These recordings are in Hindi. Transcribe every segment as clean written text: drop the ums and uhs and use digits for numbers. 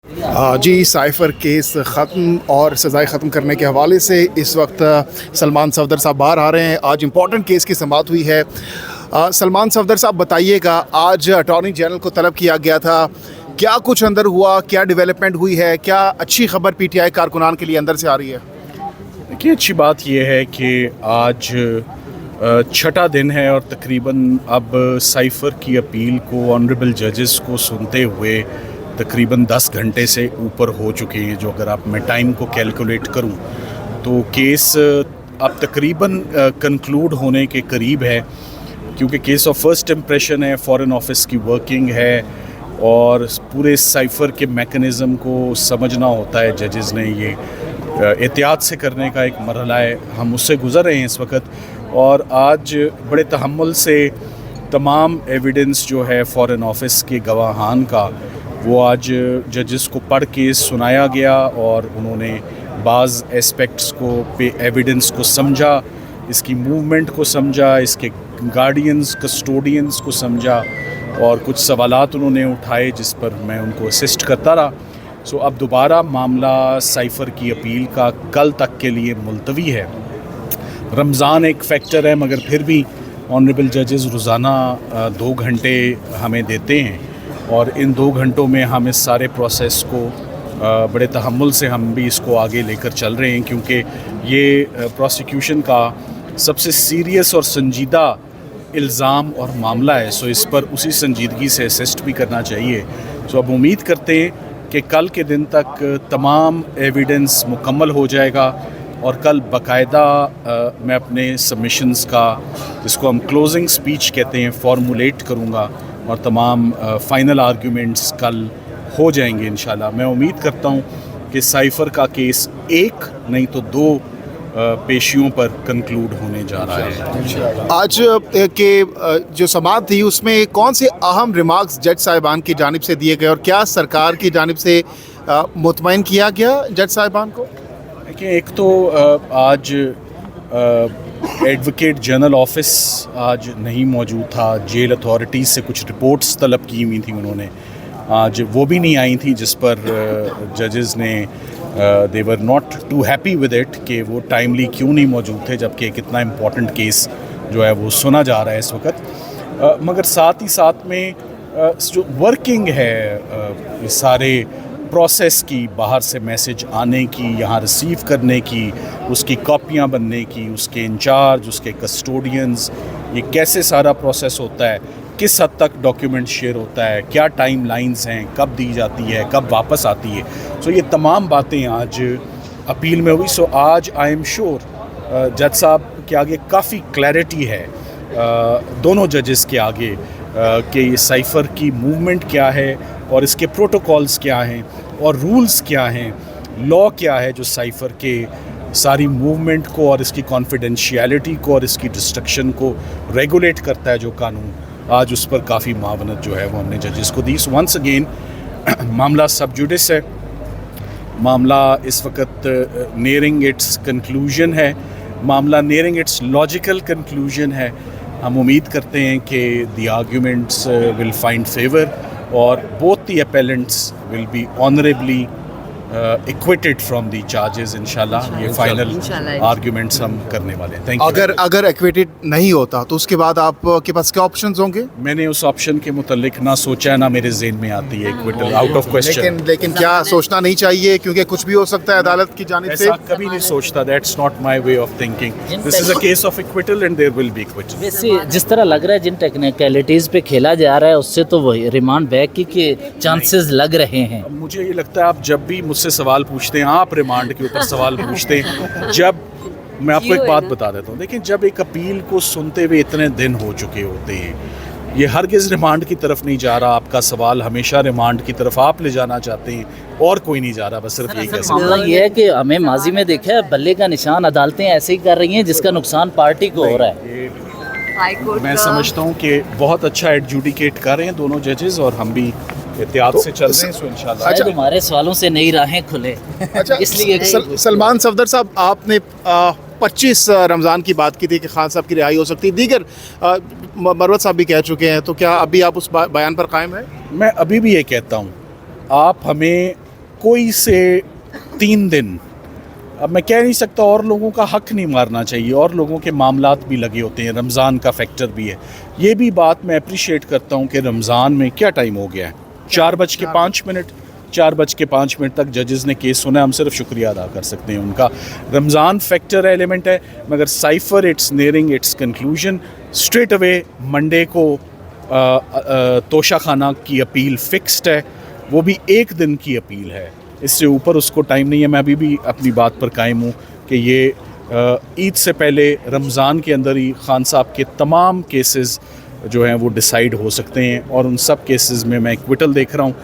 जी, साइफ़र केस ख़त्म और सज़ाएँ ख़त्म करने के हवाले से इस वक्त सलमान सफदर साहब बाहर आ रहे हैं। आज इम्पॉर्टेंट केस की समाअत हुई है। सलमान सफदर साहब बताइएगा, आज अटॉर्नी जनरल को तलब किया गया था, क्या कुछ अंदर हुआ, क्या डेवलपमेंट हुई है, क्या अच्छी खबर पीटीआई कारकुनान के लिए अंदर से आ रही है? देखिए, अच्छी बात यह है कि आज छठा दिन है और तकरीबन अब साइफ़र की अपील को ऑनरेबल जजेस को सुनते हुए तकरीबन 10 घंटे से ऊपर हो चुके हैं। जो अगर मैं टाइम को कैलकुलेट करूं तो केस अब तकरीबन कंक्लूड होने के करीब है, क्योंकि केस ऑफ फर्स्ट इम्प्रेशन है, फॉरेन ऑफिस की वर्किंग है और पूरे साइफ़र के मैकेनिज़्म को समझना होता है। जजेस ने ये एहतियात से करने का एक मरहला है, हम उससे गुज़र रहे हैं इस वक्त। और आज बड़े तहम्मुल से तमाम एविडेंस जो है फ़ॉरेन ऑफिस के गवाहान का, वो आज जजेस को पढ़ के सुनाया गया और उन्होंने बाज़ एस्पेक्ट्स को पे एविडेंस को समझा, इसकी मूवमेंट को समझा, इसके गार्डियंस कस्टोडियंस को समझा और कुछ सवालात उन्होंने उठाए जिस पर मैं उनको असिस्ट करता रहा। सो अब दोबारा मामला साइफ़र की अपील का कल तक के लिए मुलतवी है। रमज़ान एक फ़ैक्टर है, मगर फिर भी ऑनरेबल जजेस रोज़ाना 2 घंटे हमें देते हैं और इन 2 घंटों में हम इस सारे प्रोसेस को बड़े तहम्मुल से हम भी इसको आगे लेकर चल रहे हैं, क्योंकि ये प्रोसिक्यूशन का सबसे सीरियस और संजीदा इल्ज़ाम और मामला है। सो इस पर उसी संजीदगी से असिस्ट भी करना चाहिए। सो अब उम्मीद करते हैं कि कल के दिन तक तमाम एविडेंस मुकम्मल हो जाएगा और कल बाकायदा मैं अपने सबमिशंस का, जिसको हम क्लोजिंग स्पीच कहते हैं, फॉर्मुलेट करूँगा और तमाम फ़ाइनल आर्ग्यूमेंट्स कल हो जाएंगे इंशाल्लाह। मैं उम्मीद करता हूँ कि साइफ़र का केस एक नहीं तो 2 पेशियों पर कंक्लूड होने जा रहा है। आज के जो समाअत थी उसमें कौन से अहम रिमार्क्स जज साहिबान की जानिब से दिए गए और क्या सरकार की जानिब से मुतमईन किया गया जज साहिबान को? देखिए, एक तो आज एडवोकेट जनरल ऑफिस आज नहीं मौजूद था। जेल अथॉरिटीज़ से कुछ रिपोर्ट्स तलब की हुई थी उन्होंने, आज वो भी नहीं आई थी, जिस पर जजेस ने they were not too happy with it कि वो टाइमली क्यों नहीं मौजूद थे, जबकि एक इतना इम्पॉर्टेंट केस जो है वो सुना जा रहा है इस वक्त। मगर साथ ही साथ में जो वर्किंग है इस सारे प्रोसेस की, बाहर से मैसेज आने की, यहाँ रिसीव करने की, उसकी कॉपियाँ बनने की, उसके इंचार्ज, उसके कस्टोडियंस, ये कैसे सारा प्रोसेस होता है, किस हद तक डॉक्यूमेंट शेयर होता है, क्या टाइम लाइन्स हैं, कब दी जाती है, कब वापस आती है। सो ये तमाम बातें आज अपील में हुई। सो आज आई एम श्योर जज साहब के आगे काफ़ी क्लैरिटी है, दोनों जजेस के आगे, कि ये साइफ़र की मूवमेंट क्या है और इसके प्रोटोकॉल्स क्या हैं और रूल्स क्या हैं, लॉ क्या है जो साइफ़र के सारी मूवमेंट को और इसकी कॉन्फिडेंशियलिटी को और इसकी डिस्ट्रक्शन को रेगुलेट करता है जो कानून। आज उस पर काफ़ी मावनत जो है वो हमने जजेस को दी। सो वंस अगेन मामला सब जुडिस है, मामला इस वक्त नियरिंग इट्स कंक्लूजन है, मामला नियरिंग इट्स लॉजिकल कंक्लूजन है। हम उम्मीद करते हैं कि the arguments will find favour और both the appellants will be honourably acquitted from the charges. इंशाल्लाह ये फाइनल आर्ग्यूमेंट्स हम करने वाले हैं। Thank you. अगर एक्विटेड नहीं होता तो उसके बाद आपके पास क्या ऑप्शंस होंगे? मैंने उस ऑप्शन के मुतल्लिक ना सोचा है, ना मेरे ज़हन में आती है एक्विटल, आउट ऑफ क्वेश्चन। लेकिन क्या सोचना नहीं चाहिए, क्योंकि कुछ भी हो सकता है अदालत की जानिब से? ऐसा कभी नहीं सोचता, that's not my way of thinking. This is a case of acquittal and there will be acquittal. वैसे जिस तरह लग रहा है, जिन टेक्निकलिटीज़ पे खेला जा रहा है, उससे तो वही रिमांड बैक के चांसेस लग रहे हैं। मुझे ये लगता है आप जब भी मुझसे सवाल पूछते हैं, आप रिमांड के ऊपर सवाल पूछते हैं, जब मैं आपको एक बात बता देता हूँ, देखिए, जब एक अपील को सुनते हुए इतने दिन हो चुके होते हैं, ये हरगिज़ रिमांड की तरफ नहीं जा रहा। आपका सवाल हमेशा रिमांड की तरफ आप ले जाना चाहते हैं और कोई नहीं जा रहा, बस सिर्फ एक मामला ये है कि हमें माजी में देखा है, बल्ले का निशान अदालतें ऐसे ही कर रही हैं जिसका नुकसान पार्टी को हो रहा है। मैं समझता हूँ कि बहुत अच्छा एडजुडिकेट कर रहे हैं दोनों जजेस और हम भी एहतियात से चल रहे हैं। सो इंशाल्लाह अच्छा, हमारे सवालों से नई राहें खुले। अच्छा, इसलिए सलमान सफदर साहब, आपने 25 रमज़ान की बात की थी कि खान साहब की रिहाई हो सकती है, दीगर मरवत साहब भी कह चुके हैं, तो क्या अभी आप उस बयान पर कायम है? मैं अभी भी ये कहता हूँ, आप हमें कोई से 3 दिन, अब मैं कह नहीं सकता और लोगों का हक नहीं मारना चाहिए, और लोगों के मामलात भी लगे होते हैं, रमज़ान का फैक्टर भी है। ये भी बात मैं अप्रिशिएट करता हूँ कि रमज़ान में क्या टाइम हो गया है, 4:05 4:05 तक जजेस ने केस सुना। हम सिर्फ शुक्रिया अदा कर सकते हैं उनका। रमज़ान फैक्टर एलिमेंट है, मगर cipher it's nearing it's conclusion. Straight away Monday को तोशा खाना की अपील फिक्स्ड है, वो भी 1 दिन की अपील है, इससे ऊपर उसको टाइम नहीं है। मैं अभी भी अपनी बात पर कायम हूँ कि ये ईद से पहले रमज़ान के अंदर ही खान साहब के तमाम केसेस जो हैं वो डिसाइड हो सकते हैं, और उन सब केसेस में मैं एक्विटल देख रहा हूँ।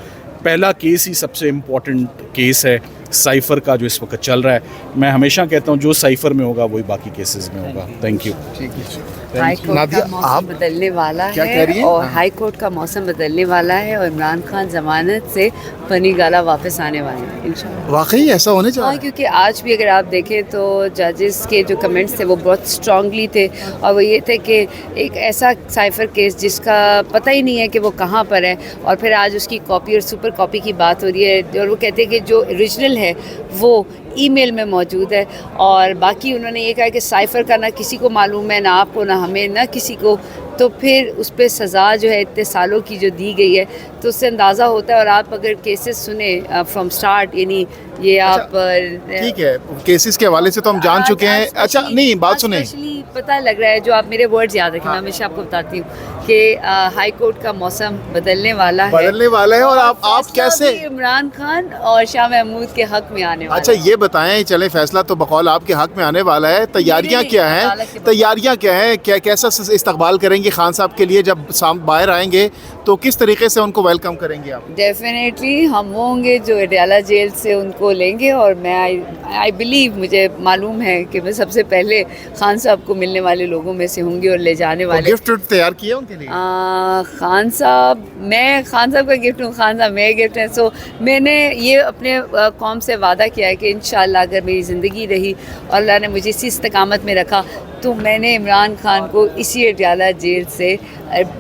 पहला केस ही सबसे इम्पॉर्टेंट केस है साइफ़र का जो इस वक्त चल रहा है। मैं हमेशा कहता हूँ जो साइफ़र में होगा वही बाकी केसेस में होगा। Thank you. ठीक है। हाई कोर्ट नादिया, का मौसम आप बदलने वाला क्या कह है रही हैं? और हाँ। हाई कोर्ट का मौसम बदलने वाला है और इमरान खान जमानत से बनी गाला वापस आने वाले हैं इंशाल्लाह। वाकई ऐसा होने जा रहा हाँ, है? क्योंकि आज भी अगर आप देखें तो जजेस के जो कमेंट्स थे वो बहुत स्ट्रांगली थे, और वो ये थे कि एक ऐसा साइफर केस जिसका पता ही नहीं है कि वो कहाँ पर है, और फिर आज उसकी कॉपी और सुपर कॉपी की बात हो रही है, और वो कहते हैं कि जो ओरिजिनल है वो ईमेल में मौजूद है। और बाकी उन्होंने ये कहा कि साइफ़र का ना किसी को मालूम है, ना आपको, ना हमें, ना किसी को। तो फिर उस पर सज़ा जो है इतने सालों की जो दी गई है, तो उससे अंदाज़ा होता है। और आप अगर केसेस सुने फ्रॉम स्टार्ट, यानी ये आप ठीक है, केसेस के हवाले से तो हम जान चुके हैं। अच्छा नहीं, बात सुने, स्पेशली पता लग रहा है, जो आप मेरे वर्ड्स याद रखें, मैं हमेशा आपको बताती हूँ कि हाई कोर्ट का मौसम बदलने वाला है, और आप फैसला कैसे, भी इमरान खान और शाह महमूद के हक में आने वाला अच्छा है। ये बताएं, चले फैसला तो बकौल आपके हक में आने वाला है, तैयारियां नहीं, क्या अदालत हैं? के बकौल। तैयारियां क्या हैं? कैसा इस्तकबाल करेंगे खान साहब के लिए जब बाहर आएंगे, तो किस तरीके से उनको वेलकम करेंगे आप? डेफिनेटली हम वो होंगे जो अडयाला जेल से उनको लेंगे, और मैं आई बिलीव, मुझे मालूम है कि मैं सबसे पहले खान साहब को मिलने वाले लोगों में से होंगी और ले जाने वाले। गिफ्ट तैयार किए उनके लिए? खान साहब, मैं खान साहब का गिफ्ट हूँ, खान साहब मेरे गिफ्ट हैं। सो मैंने ये अपने कौम से वादा किया है कि इंशाल्लाह अगर मेरी ज़िंदगी रही और अल्लाह ने मुझे इसी इस्तकामत में रखा, तो मैंने इमरान खान को इसी अडयाला जेल से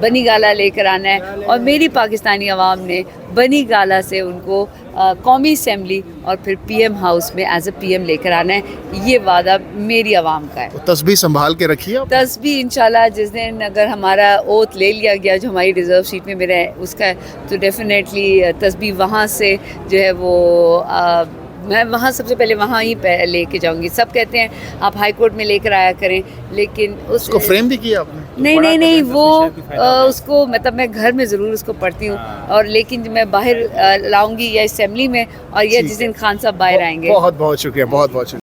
बनी गाला लेकर आना है, और मेरी पाकिस्तानी आवाम ने बनी गाला से उनको कौमी असम्बली और फिर PM हाउस में एज अ PM लेकर आना है। ये वादा मेरी आवाम का है। तो तस्बीह संभाल के रखिए आप। तस्बीह इंशाल्लाह जिस दिन अगर हमारा ओथ ले लिया गया, जो हमारी रिज़र्व सीट में मेरा है उसका है, तो डेफिनेटली तस्बीह वहाँ से जो है वो मैं वहाँ सबसे पहले वहाँ ही लेके जाऊँगी। सब कहते हैं आप हाई कोर्ट में लेकर आया करें, लेकिन उसको फ्रेम भी किया आपने? नहीं वो उसको मतलब मैं घर में ज़रूर उसको पढ़ती हूँ, और लेकिन मैं बाहर लाऊंगी या असेंबली में, और या जिस दिन खान साहब बाहर आएंगे। बहुत बहुत शुक्रिया, बहुत बहुत शुक्रिया।